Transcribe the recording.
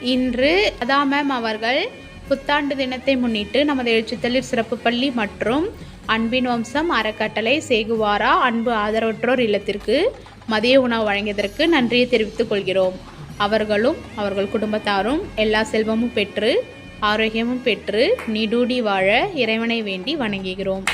இன்று அதா மேம் அவர்கள் புத்தாண்டு தினத்தை முன்னிட்டு நமது எழுச்சித்தளிர் சிறப்பு பள்ளி மற்றும் அன்பின் வம்சம் அறக்கட்டளை சேகுவாரா அன்பு ஆதரவற்றோர் இல்லத்திற்கு மதிய உணவு வழங்கியதற்கு நன்றியை தெரிவித்துக் கொள்கிறோம். அவர்களும் அவர்கள் குடும்பத்தாரும் எல்லா செல்வமும் பெற்று ஆரோக்கியமும் பெற்று நீடூடி வாழ இறைவனை வேண்டி வணங்குகிறோம்.